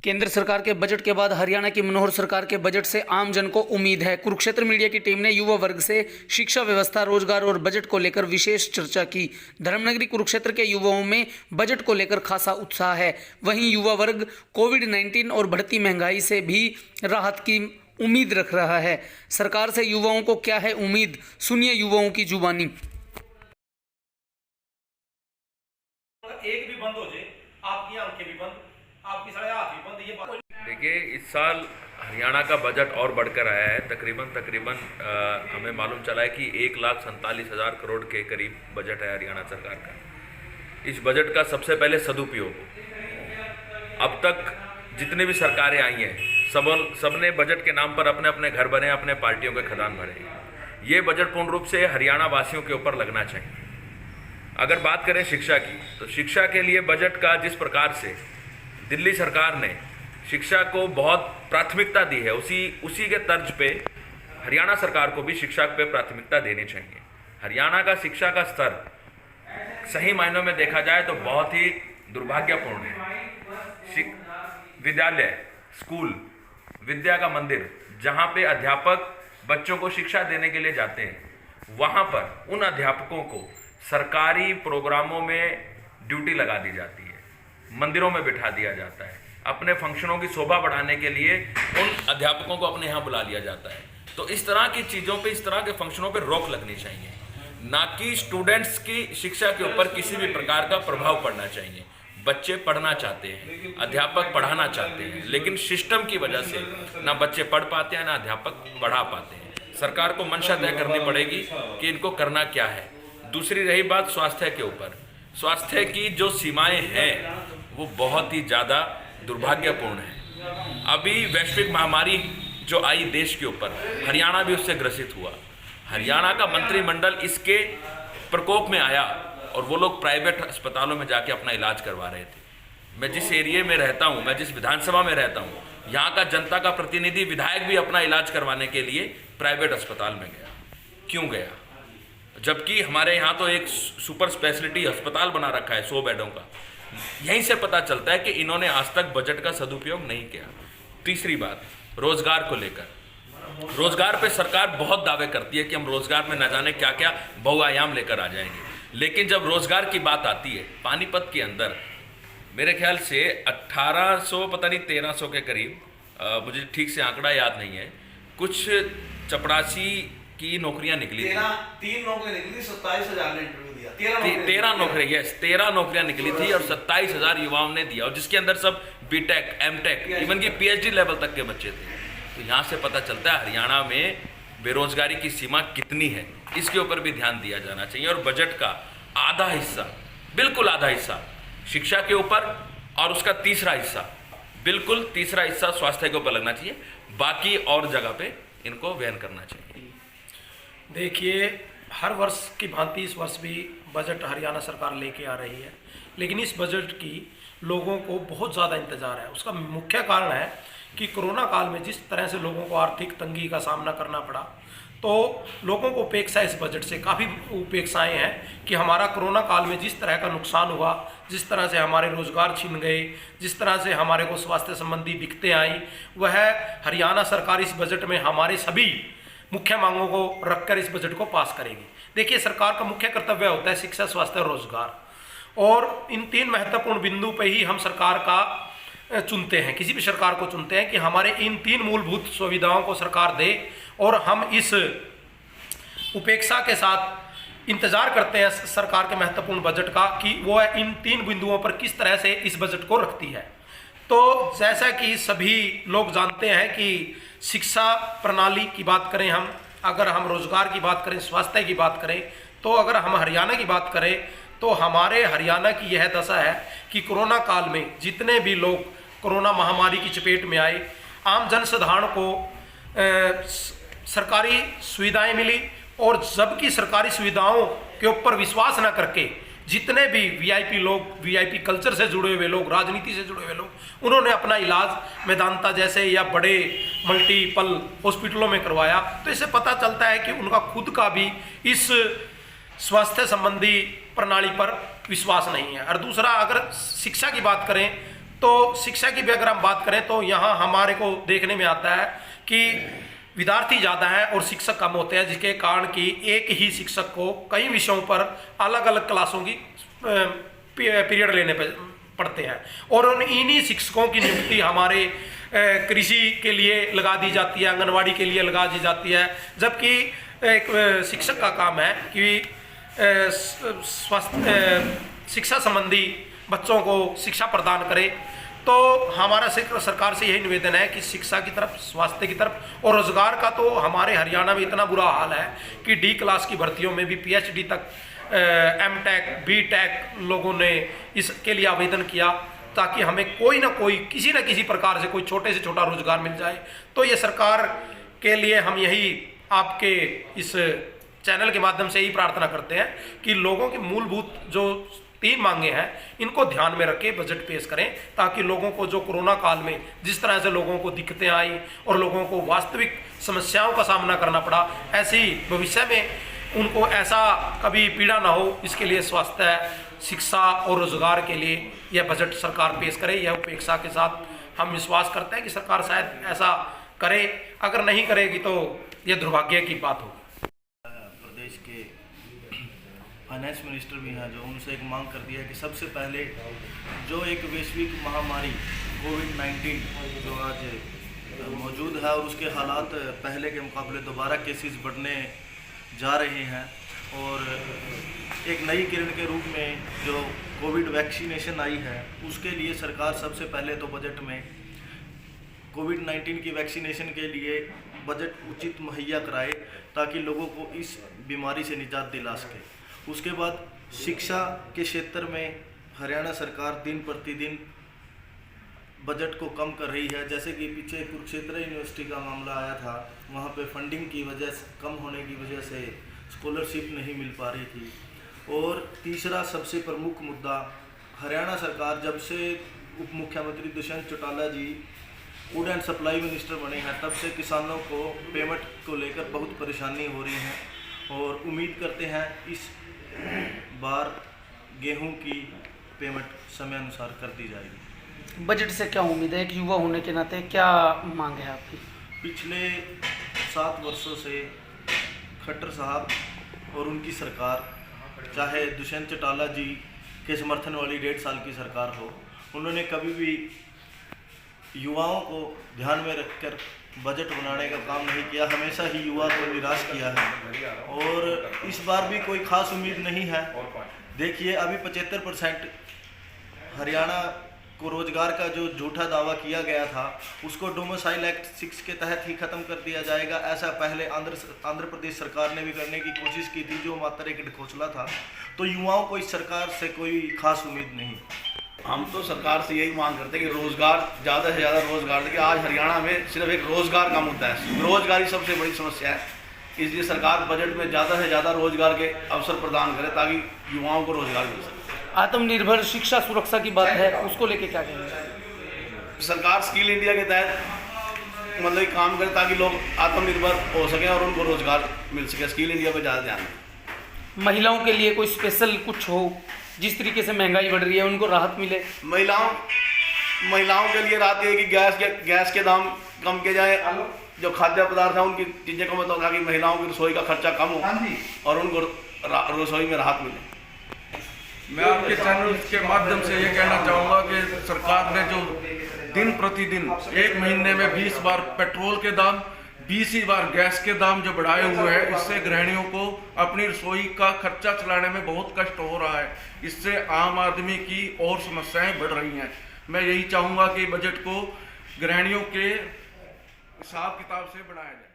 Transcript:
केंद्र सरकार के बजट के बाद हरियाणा की मनोहर सरकार के बजट से आम जन को उम्मीद है। कुरुक्षेत्र मीडिया की टीम ने युवा वर्ग से शिक्षा व्यवस्था, रोजगार और बजट को लेकर विशेष चर्चा की। धर्मनगरी कुरुक्षेत्र के युवाओं में बजट को लेकर खासा उत्साह है। वहीं युवा वर्ग कोविड-19 और बढ़ती महंगाई से भी राहत की उम्मीद रख रहा है। सरकार से युवाओं को क्या है उम्मीद, सुनिए युवाओं की जुबानी। एक भी बंद हो जाए, आपकी आंखें भी बंद, आपकी सारे हाथ भी बंद। ये देखिए, इस साल हरियाणा का बजट और बढ़कर आया है। तकरीबन हमें मालूम चला है कि 1,47,000 करोड़ के करीब बजट है हरियाणा सरकार का। इस बजट का सबसे पहले सदुपयोग, अब तक जितने भी सरकारें आई हैं सबने बजट के नाम पर अपने अपने घर बने, अपने पार्टियों के खदान भरे। ये बजट पूर्ण रूप से हरियाणा वासियों के ऊपर लगना चाहिए। अगर बात करें शिक्षा की, तो शिक्षा के लिए बजट का जिस प्रकार से दिल्ली सरकार ने शिक्षा को बहुत प्राथमिकता दी है, उसी के तर्ज पे हरियाणा सरकार को भी शिक्षा पे प्राथमिकता देनी चाहिए। हरियाणा का शिक्षा का स्तर सही मायनों में देखा जाए तो बहुत ही दुर्भाग्यपूर्ण है। विद्यालय, स्कूल, विद्या का मंदिर, जहाँ पे अध्यापक बच्चों को शिक्षा देने के लिए जाते हैं, वहाँ पर उन अध्यापकों को सरकारी प्रोग्रामों में ड्यूटी लगा दी जाती है, मंदिरों में बिठा दिया जाता है। अपने फंक्शनों की शोभा बढ़ाने के लिए उन अध्यापकों को अपने यहाँ बुला लिया जाता है। तो इस तरह की चीज़ों पे, इस तरह के फंक्शनों पे रोक लगनी चाहिए, ना कि स्टूडेंट्स की शिक्षा के ऊपर किसी भी प्रकार का प्रभाव पड़ना चाहिए। बच्चे पढ़ना चाहते हैं, अध्यापक पढ़ाना चाहते हैं, लेकिन सिस्टम की वजह से ना बच्चे पढ़ पाते हैं, ना अध्यापक पढ़ा पाते हैं। सरकार को मंशा तय करनी पड़ेगी कि इनको करना क्या है। दूसरी रही बात स्वास्थ्य के ऊपर, स्वास्थ्य की जो सीमाएं हैं वो बहुत ही ज़्यादा दुर्भाग्यपूर्ण है। अभी वैश्विक महामारी जो आई देश के ऊपर, हरियाणा भी उससे ग्रसित हुआ। हरियाणा का मंत्रिमंडल इसके प्रकोप में आया और वो लोग प्राइवेट अस्पतालों में जाके अपना इलाज करवा रहे थे। मैं जिस एरिया में रहता हूँ, मैं जिस विधानसभा में रहता हूँ, यहाँ का जनता का प्रतिनिधि, विधायक भी अपना इलाज करवाने के लिए प्राइवेट अस्पताल में गया। क्यों गया? जबकि हमारे यहाँ तो एक सुपर स्पेशलिटी अस्पताल बना रखा है 100 बेडों का। यहीं से पता चलता है कि इन्होंने आज तक बजट का सदुपयोग नहीं किया। तीसरी बात, रोजगार को लेकर। रोजगार पे सरकार बहुत दावे करती है कि हम रोजगार में न जाने क्या क्या बहुआयाम लेकर आ जाएंगे, लेकिन जब रोजगार की बात आती है, पानीपत के अंदर मेरे ख्याल से 1800 पता नहीं 1300 के करीब, मुझे ठीक से आंकड़ा याद नहीं है, कुछ चपरासी की नौकरियां निकली थी। 3 नौकरियां निकली थी, 27,000 ने इंटरव्यू दिया। 13 नौकरियां निकली थी और 27,000 युवाओं ने दिया, और जिसके अंदर सब बीटेक, एमटेक, इवन की पीएचडी लेवल तक के बच्चे थे। तो यहाँ से पता चलता है हरियाणा में बेरोजगारी की सीमा कितनी है। इसके ऊपर भी ध्यान दिया जाना चाहिए। और बजट का आधा हिस्सा, बिल्कुल आधा हिस्सा शिक्षा के ऊपर, और उसका तीसरा हिस्सा, बिल्कुल तीसरा हिस्सा स्वास्थ्य के ऊपर लगना चाहिए। बाकी और जगह पे इनको व्ययन करना चाहिए। देखिए, हर वर्ष की भांति इस वर्ष भी बजट हरियाणा सरकार लेके आ रही है, लेकिन इस बजट की लोगों को बहुत ज़्यादा इंतजार है। उसका मुख्य कारण है कि कोरोना काल में जिस तरह से लोगों को आर्थिक तंगी का सामना करना पड़ा, तो लोगों को उपेक्षा, इस बजट से काफ़ी उपेक्षाएं हैं कि हमारा कोरोना काल में जिस तरह का नुकसान हुआ, जिस तरह से हमारे रोजगार छीन गए, जिस तरह से हमारे को स्वास्थ्य संबंधी दिक्कतें आई, वह हरियाणा सरकार इस बजट में हमारे सभी मुख्य मांगों को रखकर इस बजट को पास करेगी। देखिए, सरकार का मुख्य कर्तव्य होता है शिक्षा, स्वास्थ्य और रोजगार, और इन 3 महत्वपूर्ण बिंदु पे ही हम सरकार का चुनते हैं, किसी भी सरकार को चुनते हैं कि हमारे इन 3 मूलभूत सुविधाओं को सरकार दे, और हम इस उपेक्षा के साथ इंतजार करते हैं सरकार के महत्वपूर्ण बजट का कि वो इन 3 बिंदुओं पर किस तरह से इस बजट को रखती है। तो जैसा कि सभी लोग जानते हैं कि शिक्षा प्रणाली की बात करें हम, अगर हम रोजगार की बात करें, स्वास्थ्य की बात करें, तो अगर हम हरियाणा की बात करें तो हमारे हरियाणा की यह दशा है कि कोरोना काल में जितने भी लोग कोरोना महामारी की चपेट में आए, आम जनसाधारण को सरकारी सुविधाएं मिली, और जबकि सरकारी सुविधाओं के ऊपर विश्वास न करके जितने भी वीआईपी लोग, वीआईपी कल्चर से जुड़े हुए लोग, राजनीति से जुड़े हुए लोग, उन्होंने अपना इलाज मेदांता जैसे या बड़े मल्टीपल हॉस्पिटलों में करवाया। तो इससे पता चलता है कि उनका खुद का भी इस स्वास्थ्य संबंधी प्रणाली पर विश्वास नहीं है। और दूसरा, अगर शिक्षा की बात करें तो शिक्षा की भी अगर हम बात करें तो यहाँ हमारे को देखने में आता है कि विद्यार्थी ज़्यादा हैं और शिक्षक कम होते हैं, जिसके कारण कि एक ही शिक्षक को कई विषयों पर अलग अलग क्लासों की पीरियड लेने पड़ते हैं और इन्हीं शिक्षकों की नियुक्ति हमारे कृषि के लिए लगा दी जाती है, आंगनवाड़ी के लिए लगा दी जाती है, जबकि एक शिक्षक का काम है कि स्वास्थ्य शिक्षा संबंधी बच्चों को शिक्षा प्रदान करे। तो हमारा सरकार से यही निवेदन है कि शिक्षा की तरफ, स्वास्थ्य की तरफ और रोजगार का तो हमारे हरियाणा में इतना बुरा हाल है कि डी क्लास की भर्तियों में भी PhD तक M.Tech B.Tech लोगों ने इसके लिए आवेदन किया ताकि हमें कोई ना कोई किसी न किसी प्रकार से कोई छोटे से छोटा रोजगार मिल जाए। तो ये सरकार के लिए हम यही आपके इस चैनल के माध्यम से ही प्रार्थना करते हैं कि लोगों की मूलभूत जो 3 मांगे हैं इनको ध्यान में रख के बजट पेश करें, ताकि लोगों को जो कोरोना काल में जिस तरह से लोगों को दिक्कतें आई और लोगों को वास्तविक समस्याओं का सामना करना पड़ा, ऐसी भविष्य में उनको ऐसा कभी पीड़ा ना हो, इसके लिए स्वास्थ्य, शिक्षा और रोजगार के लिए यह बजट सरकार पेश करे। यह अपेक्षा के साथ हम विश्वास करते हैं कि सरकार शायद ऐसा करे, अगर नहीं करेगी तो यह दुर्भाग्य की बात होगी। प्रदेश के फाइनेंस मिनिस्टर भी हैं, जो उनसे एक मांग कर दिया है कि सबसे पहले जो एक वैश्विक महामारी कोविड-19 जो आज मौजूद है और उसके हालात पहले के मुकाबले दोबारा केसेस बढ़ने जा रहे हैं और एक नई किरण के रूप में जो कोविड वैक्सीनेशन आई है, उसके लिए सरकार सबसे पहले तो बजट में कोविड-19 की वैक्सीनेशन के लिए बजट उचित मुहैया कराए ताकि लोगों को इस बीमारी से निजात दिला सके। उसके बाद शिक्षा के क्षेत्र में हरियाणा सरकार दिन प्रतिदिन बजट को कम कर रही है। जैसे कि पीछे कुरुक्षेत्र यूनिवर्सिटी का मामला आया था, वहाँ पे फंडिंग की वजह से, कम होने की वजह से स्कॉलरशिप नहीं मिल पा रही थी। और तीसरा सबसे प्रमुख मुद्दा, हरियाणा सरकार जब से उप मुख्यमंत्री दुष्यंत चौटाला जी फूड एंड सप्लाई मिनिस्टर बने हैं, तब से किसानों को पेमेंट को लेकर बहुत परेशानी हो रही है और उम्मीद करते हैं इस बार गेहूं की पेमेंट समय अनुसार कर दी जाएगी। बजट से क्या उम्मीद है, एक युवा होने के नाते क्या मांग है आपकी? पिछले 7 वर्षों से खट्टर साहब और उनकी सरकार, चाहे दुष्यंत चौटाला जी के समर्थन वाली 1.5 साल की सरकार हो, उन्होंने कभी भी युवाओं को ध्यान में रखकर बजट बनाने का काम नहीं किया, हमेशा ही युवा को निराश किया है और इस बार भी कोई खास उम्मीद नहीं है। देखिए, अभी 75% हरियाणा को रोजगार का जो झूठा दावा किया गया था, उसको डोमिसाइल एक्ट 6 के तहत ही ख़त्म कर दिया जाएगा। ऐसा पहले आंध्र प्रदेश सरकार ने भी करने की कोशिश की थी, जो मात्र एक ढकोसला था। तो युवाओं को इस सरकार से कोई खास उम्मीद नहीं। हम तो सरकार से यही मांग करते हैं कि रोज़गार, ज़्यादा से ज़्यादा रोज़गार दें। आज हरियाणा में सिर्फ एक रोज़गार का मुद्दा है, बेरोजगारी सबसे बड़ी समस्या है। इसलिए सरकार बजट में ज़्यादा से ज़्यादा रोज़गार के अवसर प्रदान करे ताकि युवाओं को रोज़गार मिल सके। आत्मनिर्भर शिक्षा सुरक्षा की बात है, उसको लेके क्या कहेंगे? सरकार स्किल इंडिया के तहत मतलब काम करे ताकि लोग आत्मनिर्भर हो सकें और उनको रोज़गार मिल सके। स्किल इंडिया पर ज़्यादा ध्यान दें। महिलाओं के लिए कोई स्पेशल कुछ हो, जिस तरीके से महंगाई बढ़ रही है उनको राहत मिले। महिलाओं के लिए राहत है कि गैस के दाम कम किए जाए, जो खाद्य पदार्थ है उनकी चीज़ें कम हो ताकि महिलाओं की रसोई का खर्चा कम हो और उनको रसोई में राहत मिले। मैं आपके चैनल के माध्यम से ये कहना चाहूँगा कि सरकार ने जो दिन प्रतिदिन 1 महीने में 20 बार पेट्रोल के दाम, 20 बार गैस के दाम जो बढ़ाए हुए हैं, इससे गृहिणियों को अपनी रसोई का खर्चा चलाने में बहुत कष्ट हो रहा है। इससे आम आदमी की और समस्याएं बढ़ रही हैं। मैं यही चाहूँगा कि बजट को गृहिणियों के हिसाब किताब से बनाया जाए।